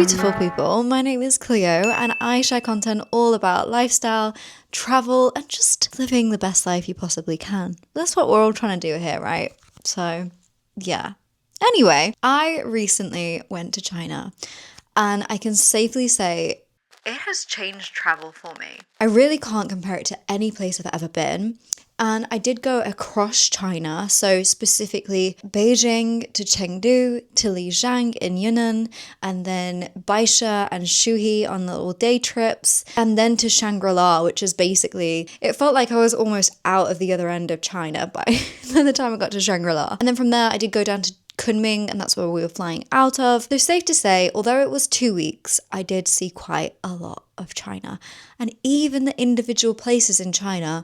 beautiful people, my name is Cleo and I share content all about lifestyle, travel and just living the best life you possibly can. That's what we're all trying to do here, right? So, yeah. Anyway, I recently went to China and I can safely say it has changed travel for me. I really can't compare it to any place I've ever been. And I did go across China, so specifically Beijing to Chengdu to Lijiang in Yunnan, and then Baisha and Shuhe on little day trips, and then to Shangri-La, which is basically, it felt like I was almost out of the other end of China by the time I got to Shangri-La. And then from there, I did go down to Kunming, and that's where we were flying out of. So safe to say, although it was 2 weeks, I did see quite a lot of China. And even the individual places in China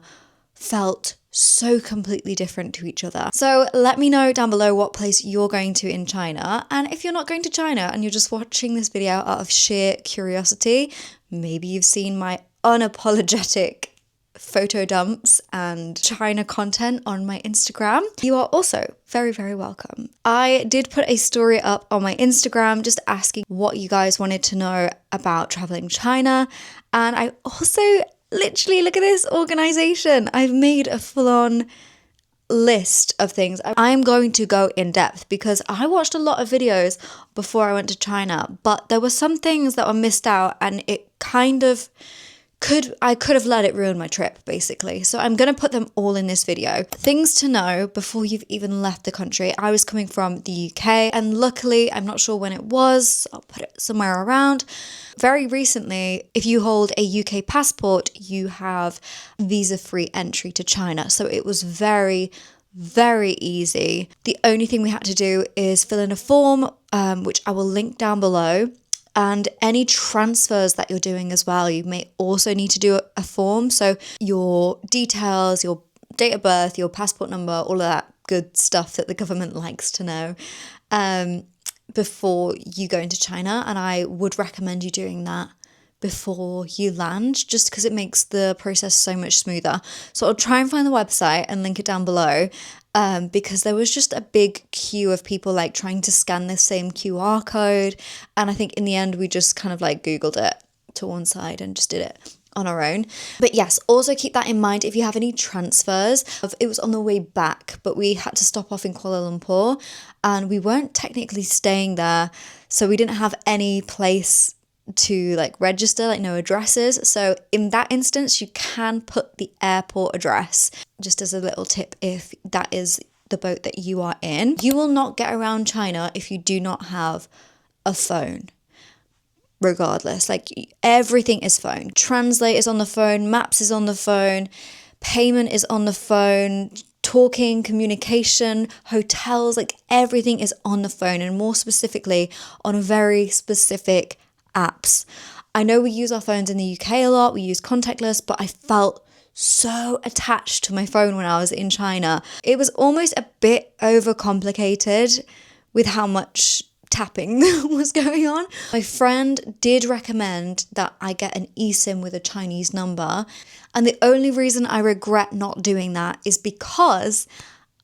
felt so completely different to each other. So let me know down below what place you're going to in China. And if you're not going to China and you're just watching this video out of sheer curiosity, maybe you've seen my unapologetic photo dumps and China content on my Instagram, you are also very, very welcome. I did put a story up on my Instagram just asking what you guys wanted to know about traveling China. And I also literally, look at this organization. I've made a full-on list of things. I'm going to go in depth because I watched a lot of videos before I went to China, but there were some things that were missed out and it kind of I could have let it ruin my trip, basically. So I'm going to put them all in this video. Things to know before you've even left the country. I was coming from the UK and luckily, I'm not sure when it was, I'll put it somewhere around. Very recently, if you hold a UK passport, you have visa-free entry to China. So it was very easy. The only thing we had to do is fill in a form, which I will link down below. And any transfers that you're doing as well, you may also need to do a form. So your details, your date of birth, your passport number, all of that good stuff that the government likes to know before you go into China. And I would recommend you doing that before you land, just because it makes the process so much smoother. So I'll try and find the website and link it down below. Because there was just a big queue of people like trying to scan the same QR code. And I think in the end, we just kind of like Googled it to one side and just did it on our own. But yes, also keep that in mind if you have any transfers. It was on the way back, but we had to stop off in Kuala Lumpur and we weren't technically staying there. So we didn't have any place to like register, like no addresses. So in that instance, you can put the airport address, just as a little tip if that is the boat that you are in. You will not get around China if you do not have a phone. Regardless, like everything is phone. Translate is on the phone, maps is on the phone, payment is on the phone, talking, communication, hotels, like everything is on the phone, and more specifically on very specific apps. I know we use our phones in the UK a lot, we use contactless, but I felt so attached to my phone when I was in China. It was almost a bit overcomplicated with how much tapping was going on. My friend did recommend that I get an eSIM with a Chinese number, and the only reason I regret not doing that is because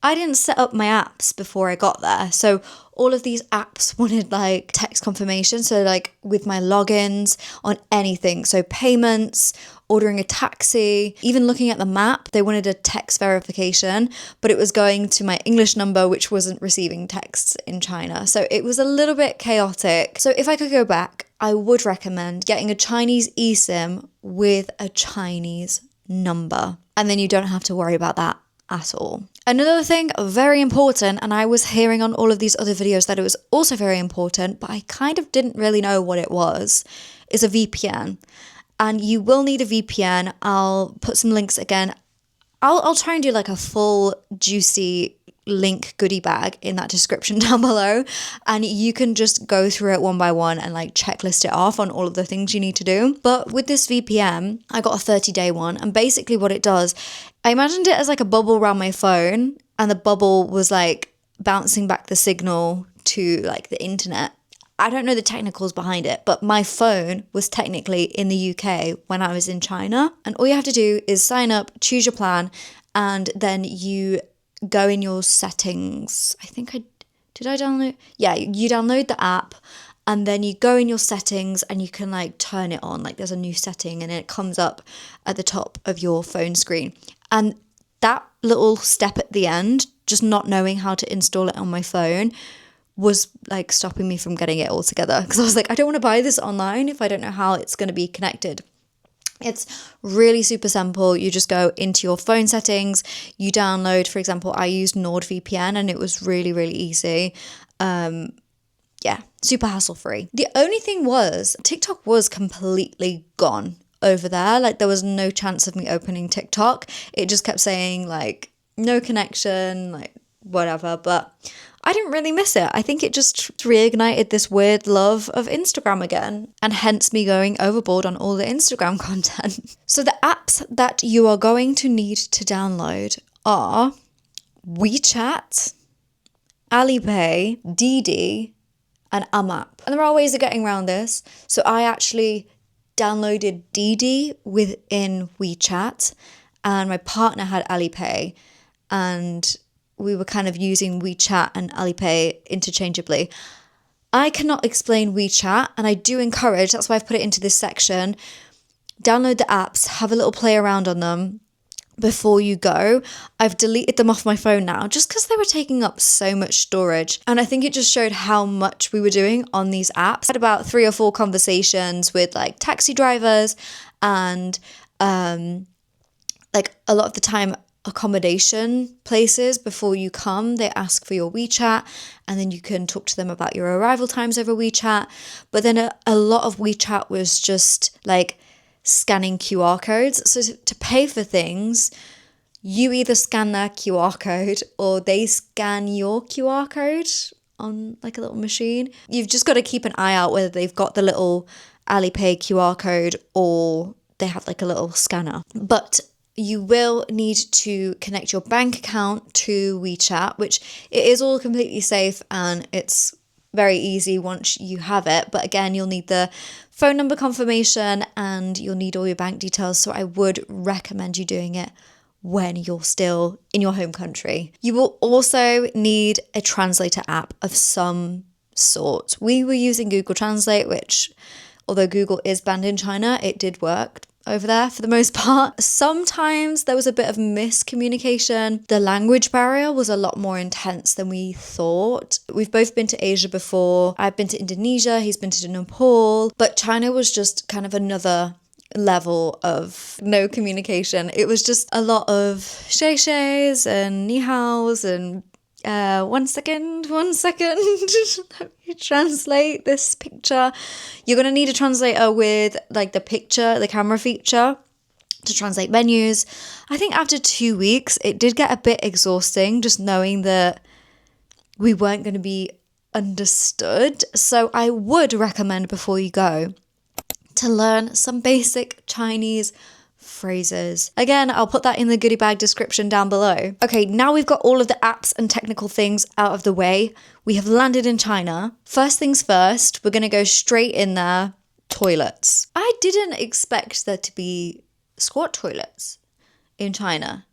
I didn't set up my apps before I got there. So all of these apps wanted like text confirmation. So like with my logins on anything. So payments, ordering a taxi, even looking at the map, they wanted a text verification, but it was going to my English number, which wasn't receiving texts in China. So it was a little bit chaotic. So if I could go back, I would recommend getting a Chinese eSIM with a Chinese number. And then you don't have to worry about that at all. Another thing very important, and I was hearing on all of these other videos that it was also very important, but I kind of didn't really know what it was, is a VPN. And you will need a VPN. I'll put some links again. I'll try and do like a full juicy link goodie bag in that description down below, and you can just go through it one by one and like checklist it off on all of the things you need to do. But with this VPN, I got a 30-day one, and basically what it does, I imagined it as like a bubble around my phone, and the bubble was like bouncing back the signal to like the internet. I don't know the technicals behind it, but my phone was technically in the UK when I was in China, and all you have to do is sign up, choose your plan, and then you go in your settings. I think I download? Yeah, you download the app and then you go in your settings and you can like turn it on, like there's a new setting and it comes up at the top of your phone screen. And that little step at the end, just not knowing how to install it on my phone, was like stopping me from getting it all together, because I was like, I don't want to buy this online if I don't know how it's going to be connected. It's really super simple. You just go into your phone settings, you download, for example, I used NordVPN and it was really, really easy. Yeah, super hassle-free. The only thing was TikTok was completely gone over there. Like there was no chance of me opening TikTok. It just kept saying like no connection, like whatever, but I didn't really miss it. I think it just reignited this weird love of Instagram again, and hence me going overboard on all the Instagram content. So the apps that you are going to need to download are WeChat, Alipay, Didi, and AMAP. And there are ways of getting around this. So I actually downloaded Didi within WeChat, and my partner had Alipay, and we were kind of using WeChat and Alipay interchangeably. I cannot explain WeChat, and I do encourage, that's why I've put it into this section, download the apps, have a little play around on them before you go. I've deleted them off my phone now just because they were taking up so much storage, and I think it just showed how much we were doing on these apps. I had about 3 or 4 conversations with like taxi drivers, and like a lot of the time accommodation places, before you come they ask for your WeChat, and then you can talk to them about your arrival times over WeChat. But then a lot of WeChat was just like scanning QR codes. So to pay for things, you either scan their QR code or they scan your QR code on like a little machine. You've just got to keep an eye out whether they've got the little Alipay QR code or they have like a little scanner. But you will need to connect your bank account to WeChat, which it is all completely safe and it's very easy once you have it. But again, you'll need the phone number confirmation and you'll need all your bank details. So I would recommend you doing it when you're still in your home country. You will also need a translator app of some sort. We were using Google Translate, which, although Google is banned in China, it did work over there for the most part. Sometimes there was a bit of miscommunication. The language barrier was a lot more intense than we thought. We've both been to Asia before. I've been to Indonesia, he's been to Nepal, but China was just kind of another level of no communication. It was just a lot of sheishes and ni haos and one second, let me translate this picture. You're going to need a translator with like the picture, the camera feature to translate menus. I think after 2 weeks, it did get a bit exhausting just knowing that we weren't going to be understood. So I would recommend before you go to learn some basic Chinese phrases. Again, I'll put that in the goodie bag description down below. Okay, now we've got all of the apps and technical things out of the way. We have landed in China. First things first, we're going to go straight in there. Toilets. I didn't expect there to be squat toilets in China,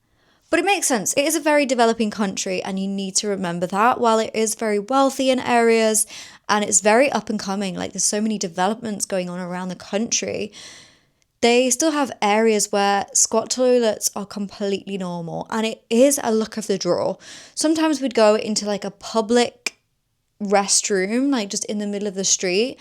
but it makes sense. It is a very developing country and you need to remember that. While it is very wealthy in areas and it's very up and coming, like there's so many developments going on around the country, they still have areas where squat toilets are completely normal, and it is a look of the draw. Sometimes we'd go into like a public restroom, like just in the middle of the street,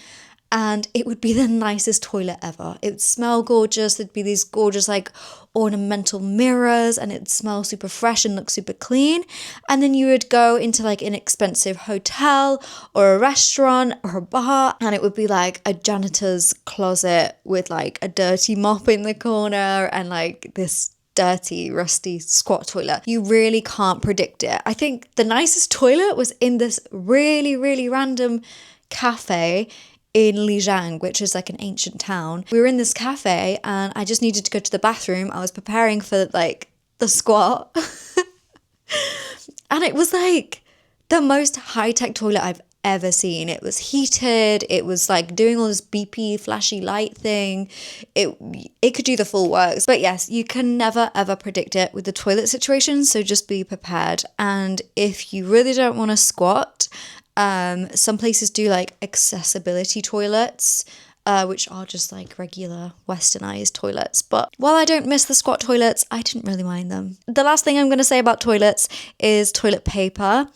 and it would be the nicest toilet ever. It would smell gorgeous. There'd be these gorgeous like ornamental mirrors and it'd smell super fresh and look super clean. And then you would go into like an expensive hotel or a restaurant or a bar and it would be like a janitor's closet with like a dirty mop in the corner and like this dirty, rusty squat toilet. You really can't predict it. I think the nicest toilet was in this really, really random cafe in Lijiang, which is like an ancient town. We were in this cafe and I just needed to go to the bathroom. I was preparing for like the squat. And it was like the most high-tech toilet I've ever seen. It was heated. It was like doing all this beepy, flashy light thing. It could do the full works. But yes, you can never ever predict it with the toilet situation. So just be prepared. And if you really don't want to squat Some places do like accessibility toilets, which are just like regular westernized toilets. But while I don't miss the squat toilets, I didn't really mind them. The last thing I'm going to say about toilets is toilet paper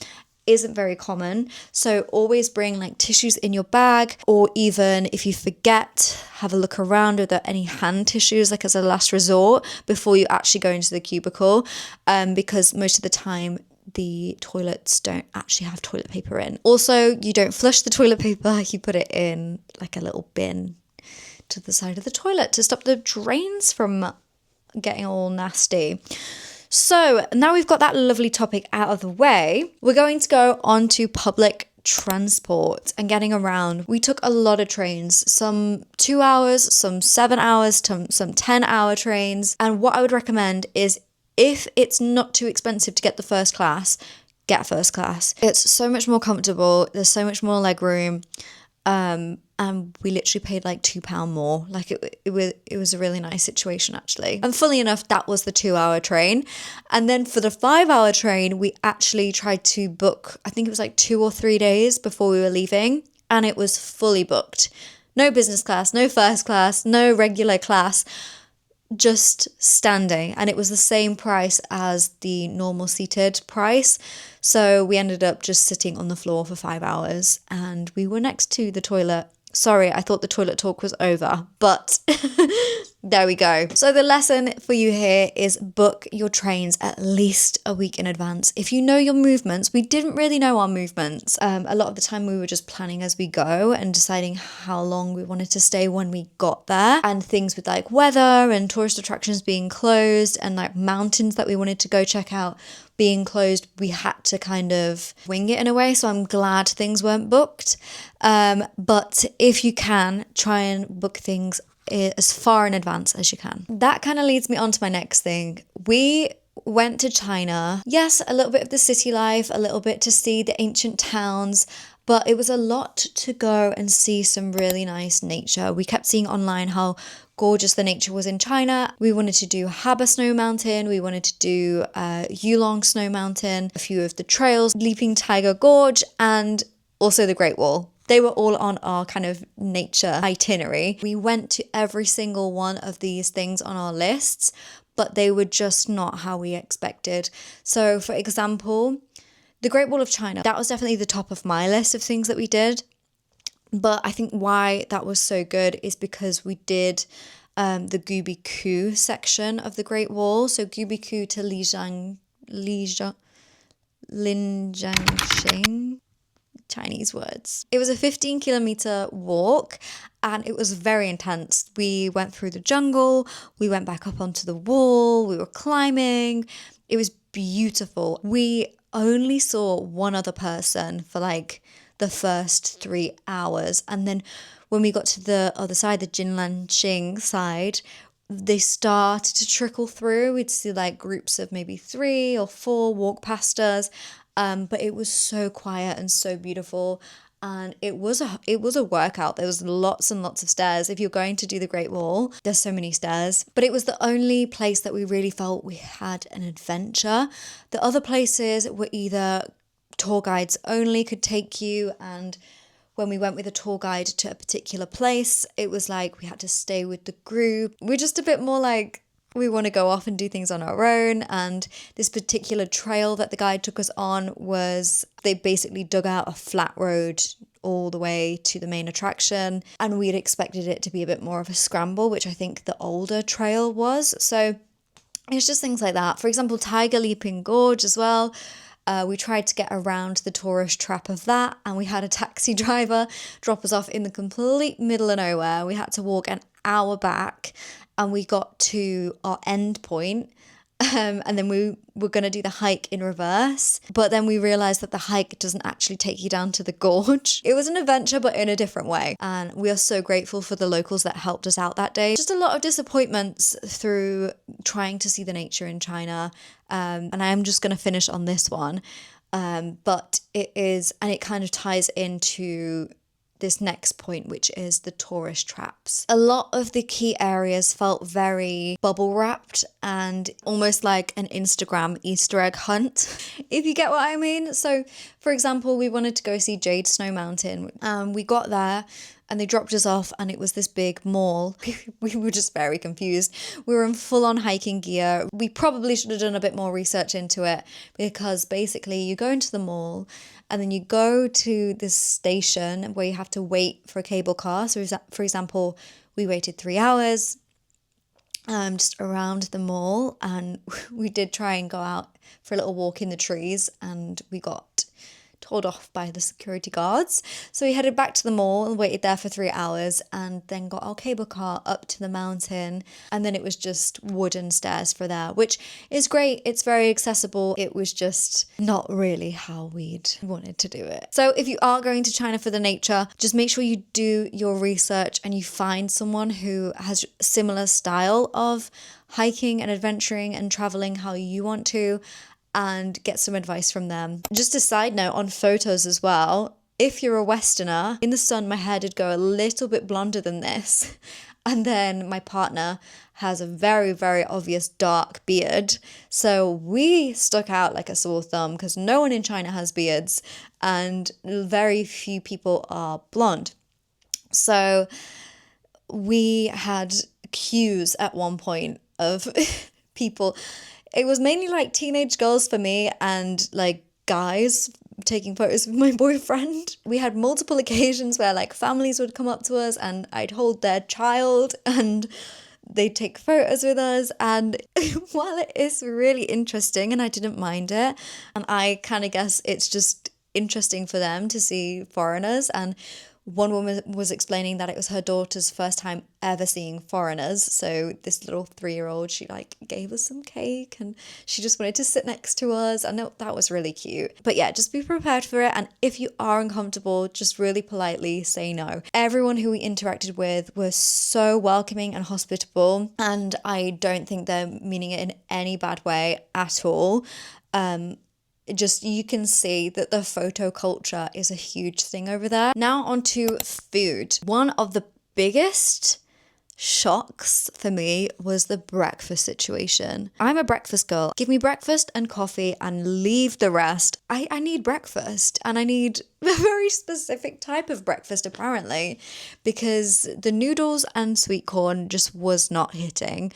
isn't very common. So always bring like tissues in your bag, or even if you forget, have a look around. Are there any hand tissues, like as a last resort before you actually go into the cubicle? Because most of the time the toilets don't actually have toilet paper in. Also, you don't flush the toilet paper, you put it in like a little bin to the side of the toilet to stop the drains from getting all nasty. So now we've got that lovely topic out of the way, we're going to go on to public transport and getting around. We took a lot of trains, some 2 hours, some 7 hours, some 10-hour trains. And what I would recommend is, if it's not too expensive to get the first class, get first class. It's so much more comfortable. There's so much more leg room. And we literally paid like £2 more. Like it was a really nice situation actually. And fully enough, that was the 2-hour train. And then for the 5-hour train, we actually tried to book, I think it was like 2 or 3 days before we were leaving. And it was fully booked. No business class, no first class, no regular class, just standing. And it was the same price as the normal seated price. So we ended up just sitting on the floor for 5 hours, and we were next to the toilet. Sorry, I thought the toilet talk was over, but there we go. So the lesson for you here is book your trains at least a week in advance. If you know your movements, we didn't really know our movements. A lot of the time we were just planning as we go and deciding how long we wanted to stay when we got there, and things with like weather and tourist attractions being closed and like mountains that we wanted to go check out being closed, we had to kind of wing it in a way. So I'm glad things weren't booked. But if you can, try and book things as far in advance as you can. That kind of leads me on to my next thing. We went to China. Yes, a little bit of the city life, a little bit to see the ancient towns, but it was a lot to go and see some really nice nature. We kept seeing online how gorgeous the nature was in China. We wanted to do Haba Snow Mountain, we wanted to do Yulong Snow Mountain, a few of the trails, Leaping Tiger Gorge, and also the Great Wall. They were all on our kind of nature itinerary. We went to every single one of these things on our lists, but they were just not how we expected. So for example, the Great Wall of China, that was definitely the top of my list of things that we did. But I think why that was so good is because we did the Gubiku section of the Great Wall. So Gubiku to Linjiangxing, Chinese words. It was a 15-kilometer walk, and it was very intense. We went through the jungle, we went back up onto the wall, we were climbing. It was beautiful. We only saw one other person for like the first 3 hours, and then when we got to the other side, the Jinlanxing side, they started to trickle through. We'd see like groups of maybe 3 or 4 walk past us, but it was so quiet and so beautiful. And it was a workout. There was lots and lots of stairs. If you're going to do the Great Wall, there's so many stairs. But it was the only place that we really felt we had an adventure. The other places were either tour guides only could take you, and when we went with a tour guide to a particular place, it was like we had to stay with the group. We're just a bit more like, we want to go off and do things on our own. And this particular trail that the guide took us on was, they basically dug out a flat road all the way to the main attraction, and we'd expected it to be a bit more of a scramble, which I think the older trail was. So it's just things like that. For example, Tiger Leaping Gorge as well. We tried to get around the tourist trap of that, and we had a taxi driver drop us off in the complete middle of nowhere. We had to walk an hour back, and we got to our end point, and then we were going to do the hike in reverse, but then we realized that the hike doesn't actually take you down to the gorge. It was an adventure, but in a different way, and we are so grateful for the locals that helped us out that day. Just a lot of disappointments through trying to see the nature in China, and I am just going to finish on this one, but it is, and it kind of ties into this next point, which is the tourist traps. A lot of the key areas felt very bubble wrapped and almost like an Instagram Easter egg hunt, if you get what I mean. So, for example, we wanted to go see Jade Snow Mountain. We got there and they dropped us off and it was this big mall. We were just very confused. We were in full-on hiking gear. We probably should have done a bit more research into it, because basically you go into the mall and then you go to this station where you have to wait for a cable car. So for example, we waited 3 hours just around the mall, and we did try and go out for a little walk in the trees, and we got told off by the security guards. So we headed back to the mall and waited there for 3 hours, and then got our cable car up to the mountain, and then it was just wooden stairs for there, which is great. It's very accessible. It was just not really how we'd wanted to do it. So if you are going to China for the nature, just make sure you do your research and you find someone who has a similar style of hiking and adventuring and traveling how you want to, and get some advice from them. Just a side note on photos as well, if you're a Westerner, in the sun my hair did go a little bit blonder than this, and then my partner has a very, very obvious dark beard, so we stuck out like a sore thumb because no one in China has beards and very few people are blonde. So we had queues at one point of people. It was mainly like teenage girls for me and like guys taking photos with my boyfriend. We had multiple occasions where like families would come up to us and I'd hold their child and they'd take photos with us. And while it is really interesting and I didn't mind it, and I kind of guess it's just interesting for them to see foreigners, and one woman was explaining that it was her daughter's first time ever seeing foreigners. So this little 3-year-old, she like gave us some cake and she just wanted to sit next to us. I know that was really cute. But yeah, just be prepared for it. And if you are uncomfortable, just really politely say no. Everyone who we interacted with was so welcoming and hospitable. And I don't think they're meaning it in any bad way at all. Just you can see that the photo culture is a huge thing over there. Now on to food. One of the biggest shocks for me was the breakfast situation. I'm a breakfast girl. Give me breakfast and coffee and leave the rest. I need breakfast, and I need a very specific type of breakfast apparently, because the noodles and sweet corn just was not hitting,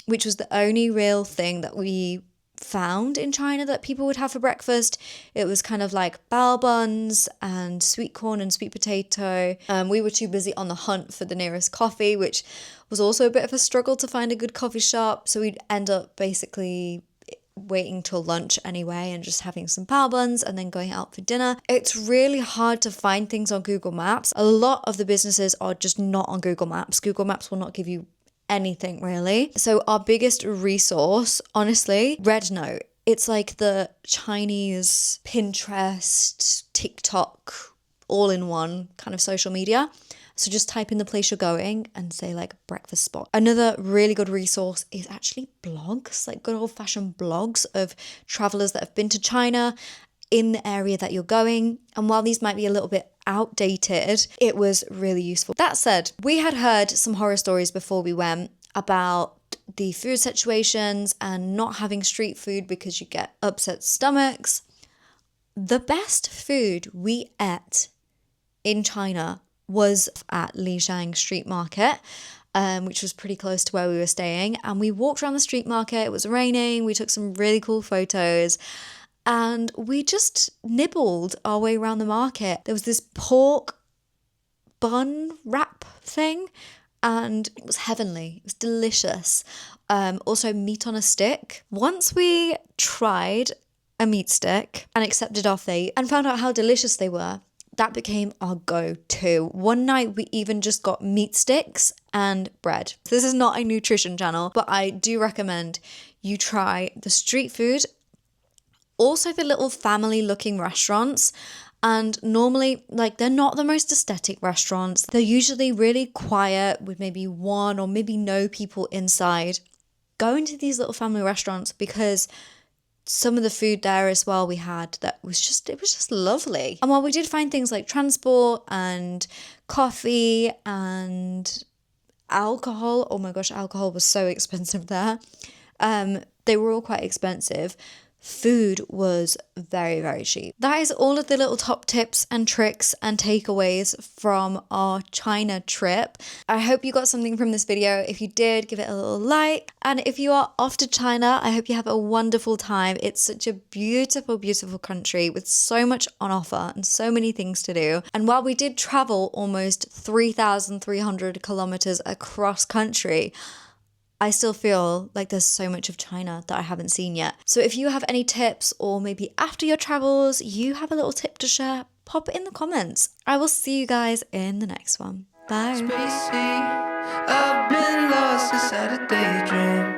which was the only real thing that we found in China that people would have for breakfast. It was kind of like bao buns and sweet corn and sweet potato. We were too busy on the hunt for the nearest coffee, which was also a bit of a struggle to find a good coffee shop. So we'd end up basically waiting till lunch anyway and just having some bao buns and then going out for dinner. It's really hard to find things on Google Maps. A lot of the businesses are just not on Google Maps. Google Maps will not give you anything really. So our biggest resource, honestly, Rednote. It's like the Chinese Pinterest, TikTok, all in one kind of social media. So just type in the place you're going and say like breakfast spot. Another really good resource is actually blogs, like good old fashioned blogs of travelers that have been to China in the area that you're going. And while these might be a little bit outdated, it was really useful. That said, we had heard some horror stories before we went about the food situations and not having street food because you get upset stomachs. The best food we ate in China was at Lijiang Street Market, which was pretty close to where we were staying. And we walked around the street market. It was raining. We took some really cool photos. And we just nibbled our way around the market. There was this pork bun wrap thing, and it was heavenly. It was delicious. Also, meat on a stick. Once we tried a meat stick and accepted our fate and found out how delicious they were, that became our go-to. One night we even just got meat sticks and bread. This is not a nutrition channel, but I do recommend you try the street food. Also the little family looking restaurants, and normally like they're not the most aesthetic restaurants. They're usually really quiet with maybe one or maybe no people inside. Go into these little family restaurants because some of the food there as well we had that was just, it was just lovely. And while we did find things like transport and coffee and alcohol, oh my gosh, alcohol was so expensive there. They were all quite expensive. Food was very, very cheap. That is all of the little top tips and tricks and takeaways from our China trip. I hope you got something from this video. If you did, give it a little like. And if you are off to China, I hope you have a wonderful time. It's such a beautiful, beautiful country with so much on offer and so many things to do. And while we did travel almost 3,300 kilometers across country, I still feel like there's so much of China that I haven't seen yet. So if you have any tips, or maybe after your travels, you have a little tip to share, pop it in the comments. I will see you guys in the next one. Bye. Spacey, I've been lost inside a daydream.